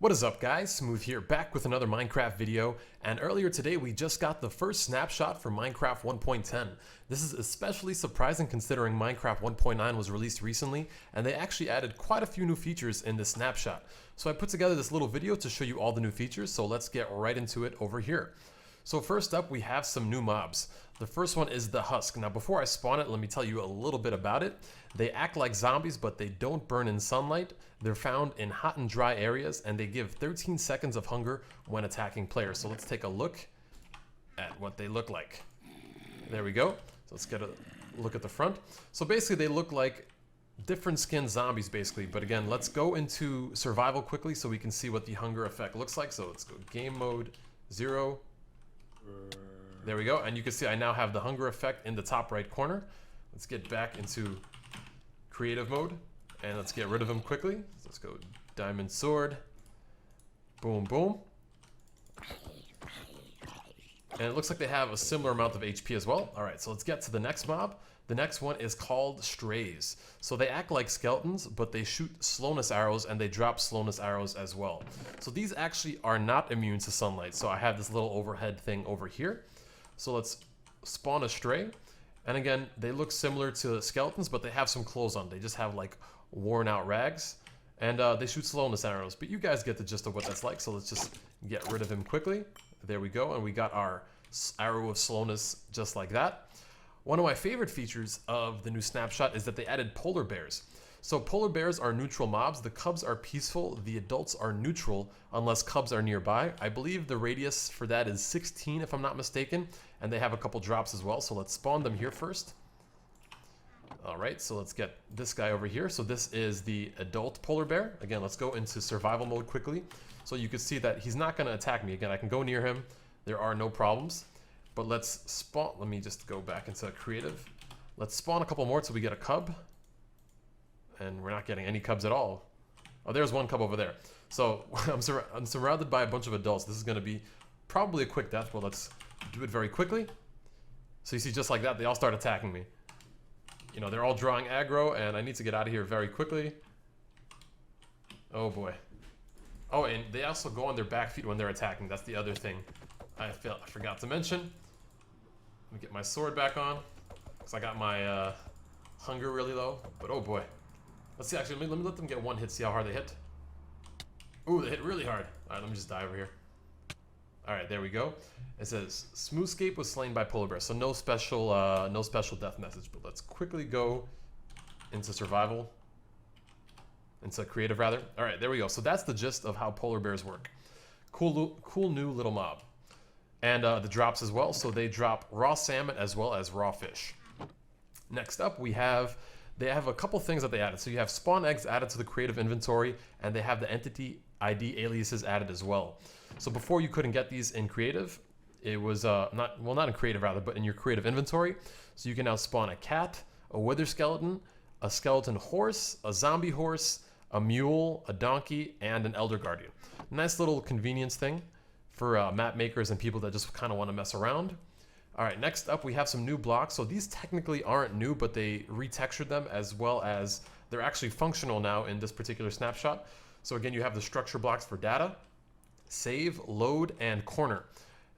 What is up, guys? Smooth here, back with another Minecraft video, and earlier today we just got the first snapshot for Minecraft 1.10. This is especially surprising considering Minecraft 1.9 was released recently, and they actually added quite a few new features in this snapshot. So I put together this little video to show you all the new features, so let's get right into it over here. So first up, we have some new mobs. The first one is the Husk. Now before I spawn it, let me tell you a little bit about it. They act like zombies, but they don't burn in sunlight. They're found in hot and dry areas, and they give 13 seconds of hunger when attacking players. So let's take a look at what they look like. There we go. So let's get a look at the front. So basically they look like different skin zombies basically, but again, let's go into survival quickly so we can see what the hunger effect looks like. So let's go game mode 0. There we go, and you can see I now have the hunger effect in the top right corner. Let's get back into creative mode and let's get rid of him quickly. So let's go diamond sword, boom boom, and it looks like they have a similar amount of HP as well. All right, so let's get to the next mob. The next one is called strays. So they act like skeletons, but they shoot slowness arrows and they drop slowness arrows as well. So these actually are not immune to sunlight. So I have this little overhead thing over here. So let's spawn a stray. And again, they look similar to skeletons, but they have some clothes on. They just have like worn out rags, and they shoot slowness arrows. But you guys get the gist of what that's like. So let's just get rid of him quickly. There we go. And we got our arrow of slowness just like that. One of my favorite features of the new snapshot is that they added polar bears. So polar bears are neutral mobs. The cubs are peaceful. The adults are neutral unless cubs are nearby. I believe the radius for that is 16 if I'm not mistaken. And they have a couple drops as well. So let's spawn them here first. All right, so let's get this guy over here. So this is the adult polar bear. Again, let's go into survival mode quickly. So you can see that he's not going to attack me. Again, I can go near him. There are no problems. But let's spawn, let me just go back into creative. Let's spawn a couple more till we get a cub. And we're not getting any cubs at all. Oh, there's one cub over there. So I'm surrounded by a bunch of adults. This is going to be probably a quick death, but let's do it very quickly. So you see, just like that, they all start attacking me. You know, they're all drawing aggro, and I need to get out of here very quickly. Oh boy. Oh, and they also go on their back feet when they're attacking. That's the other thing I forgot to mention. Let me get my sword back on, because I got my hunger really low. But oh boy. Let's see, actually, let me let them get one hit, see how hard they hit. Ooh, they hit really hard. All right, let me just die over here. All right, there we go. It says Smoothscape was slain by polar bear, so no special death message. But let's quickly go into survival, into creative rather. All right, there we go. So that's the gist of how polar bears work. Cool new little mob, and the drops as well. So they drop raw salmon as well as raw fish. Next up, they have a couple things that they added. So you have spawn eggs added to the creative inventory, and they have the entity ID aliases added as well. So before you couldn't get these in creative, it was not in creative rather, but in your creative inventory. So you can now spawn a cat, a wither skeleton, a skeleton horse, a zombie horse, a mule, a donkey, and an elder guardian. Nice little convenience thing for map makers and people that just kind of want to mess around. All right, next up we have some new blocks. So these technically aren't new, but they retextured them, as well as they're actually functional now in this particular snapshot. So again, you have the structure blocks for data, save, load, and corner.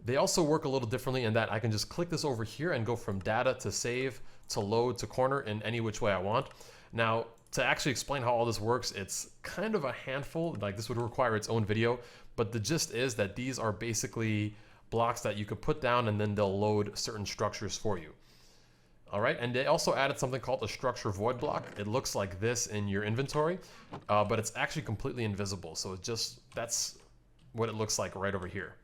They also work a little differently in that I can just click this over here and go from data to save to load to corner in any which way I want. Now, to actually explain how all this works, it's kind of a handful. Like, this would require its own video, but the gist is that these are basically blocks that you could put down and then they'll load certain structures for you. All right, and they also added something called a structure void block. It looks like this in your inventory, but it's actually completely invisible. So that's what it looks like right over here.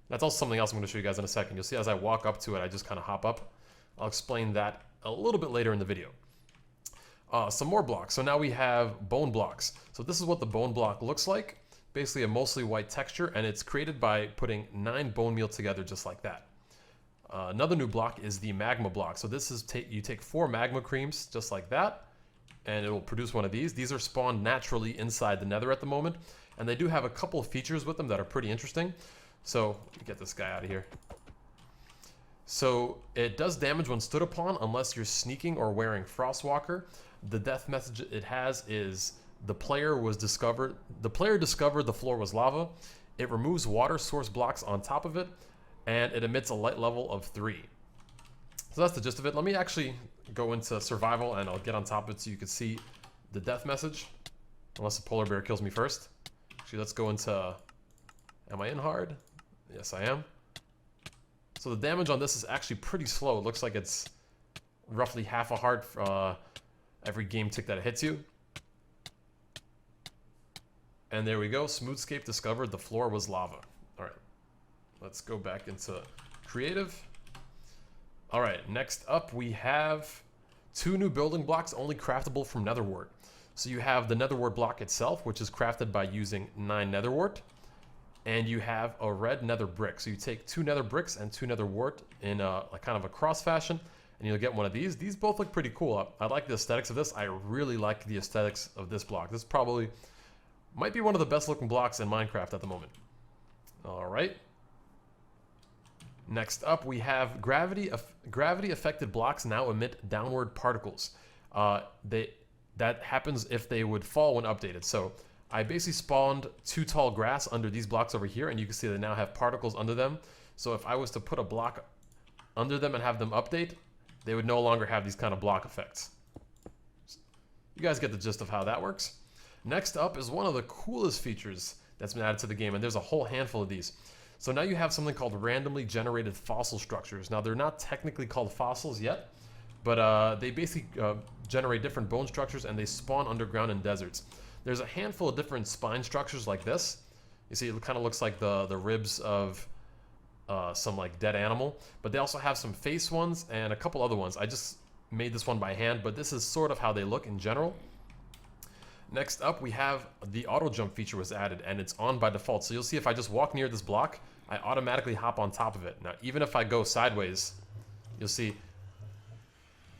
That's also something else I'm going to show you guys in a second. You'll see as I walk up to it, I just kind of hop up. I'll explain that a little bit later in the video. Some more blocks. So now we have bone blocks. So this is what the bone block looks like. Basically a mostly white texture, and it's created by putting 9 bone meal together just like that. Another new block is the magma block. So this is you take 4 magma creams just like that, and it will produce one of these. These are spawned naturally inside the Nether at the moment, and they do have a couple of features with them that are pretty interesting. So let me get this guy out of here. So it does damage when stood upon unless you're sneaking or wearing Frostwalker. The death message it has is The player discovered the floor was lava. It removes water source blocks on top of it, and it emits a light level of 3. So that's the gist of it. Let me actually go into survival, and I'll get on top of it so you can see the death message. Unless the polar bear kills me first. Actually, let's go into... Am I in hard? Yes, I am. So the damage on this is actually pretty slow. It looks like it's roughly half a heart for every game tick that it hits you. And there we go. Smoothscape discovered the floor was lava. All right. Let's go back into creative. All right. Next up, we have 2 new building blocks only craftable from nether wart. So you have the nether wart block itself, which is crafted by using 9 nether wart. And you have a red nether brick. So you take 2 nether bricks and 2 nether wart in a kind of a cross fashion, and you'll get one of these. These both look pretty cool. I like the aesthetics of this. I really like the aesthetics of this block. This probably might be one of the best looking blocks in Minecraft at the moment. All right. Next up, we have gravity affected blocks now emit downward particles. That happens if they would fall when updated. So I basically spawned 2 tall grass under these blocks over here, and you can see they now have particles under them. So if I was to put a block under them and have them update, they would no longer have these kind of block effects. You guys get the gist of how that works. Next up is one of the coolest features that's been added to the game, and there's a whole handful of these. So now you have something called randomly generated fossil structures. Now they're not technically called fossils yet, but they basically generate different bone structures, and they spawn underground in deserts. There's a handful of different spine structures like this. You see, it kind of looks like the ribs of some like dead animal, but they also have some face ones and a couple other ones. I just made this one by hand, but this is sort of how they look in general. Next up, we have the auto jump feature was added, and it's on by default. So you'll see if I just walk near this block, I automatically hop on top of it. Now, even if I go sideways, you'll see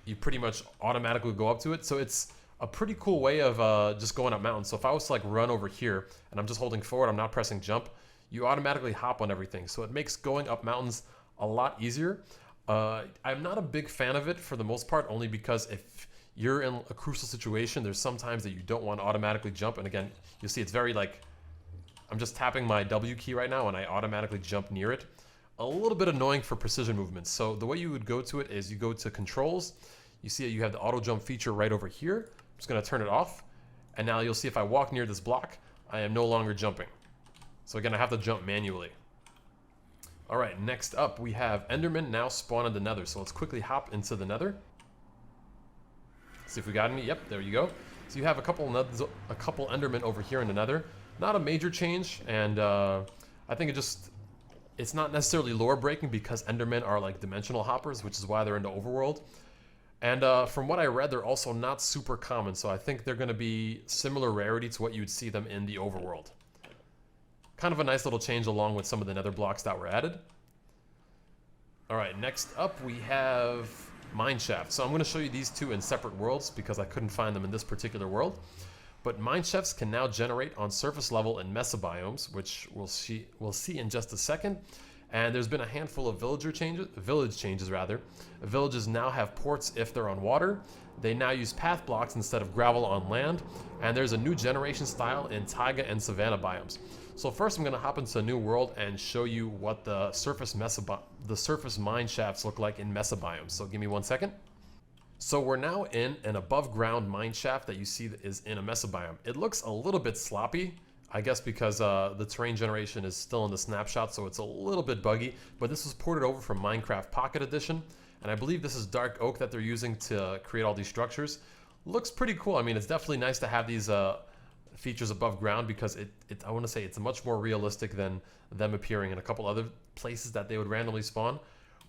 you pretty much automatically go up to it. So it's a pretty cool way of just going up mountains. So if I was to like run over here and I'm just holding forward, I'm not pressing jump, you automatically hop on everything. So it makes going up mountains a lot easier. I'm not a big fan of it for the most part, only because if you're in a crucial situation, there's sometimes that you don't want to automatically jump. And again, you see it's very like, I'm just tapping my W key right now and I automatically jump near it. A little bit annoying for precision movements. So the way you would go to it is you go to controls, you see you have the auto jump feature right over here. I'm just gonna turn it off. And now you'll see if I walk near this block, I am no longer jumping. So again, I have to jump manually. All right, next up we have Enderman now spawn in the Nether. So let's quickly hop into the Nether. See if we got any. Yep, there you go. So you have a couple Endermen over here in the Nether. Not a major change, and I think it's not necessarily lore breaking because Endermen are like dimensional hoppers, which is why they're in the overworld. And from what I read, they're also not super common, so I think they're going to be similar rarity to what you would see them in the overworld. Kind of a nice little change along with some of the Nether blocks that were added. All right, next up we have mineshaft. So I'm going to show you these two in separate worlds because I couldn't find them in this particular world. But mineshafts can now generate on surface level in mesa biomes, which we'll see in just a second. And there's been a handful of village changes. Villages now have ports if they're on water. They now use path blocks instead of gravel on land. And there's a new generation style in taiga and savanna biomes. So first I'm going to hop into a new world and show you what the surface mine shafts look like in mesa biomes. So give me 1 second. So we're now in an above ground mine shaft that you see that is in a mesa biome. It looks a little bit sloppy, I guess because the terrain generation is still in the snapshot, so it's a little bit buggy, but this was ported over from Minecraft Pocket Edition, and I believe this is dark oak that they're using to create all these structures. Looks pretty cool. I mean, it's definitely nice to have these features above ground because I want to say it's much more realistic than them appearing in a couple other places that they would randomly spawn.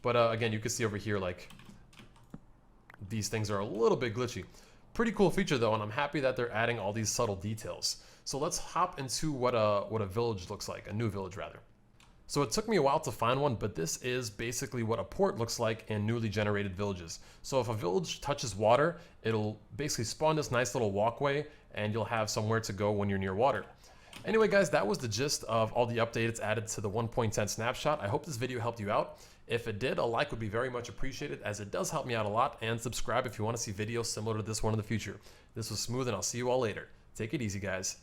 But again, you can see over here, like, these things are a little bit glitchy. Pretty cool feature though, and I'm happy that they're adding all these subtle details. So let's hop into what a village looks like, a new village rather. So it took me a while to find one, but this is basically what a port looks like in newly generated villages. So if a village touches water, it'll basically spawn this nice little walkway and you'll have somewhere to go when you're near water. Anyway guys, that was the gist of all the updates added to the 1.10 snapshot. I hope this video helped you out. If it did, a like would be very much appreciated as it does help me out a lot, and subscribe if you want to see videos similar to this one in the future. This was Smooth and I'll see you all later. Take it easy, guys.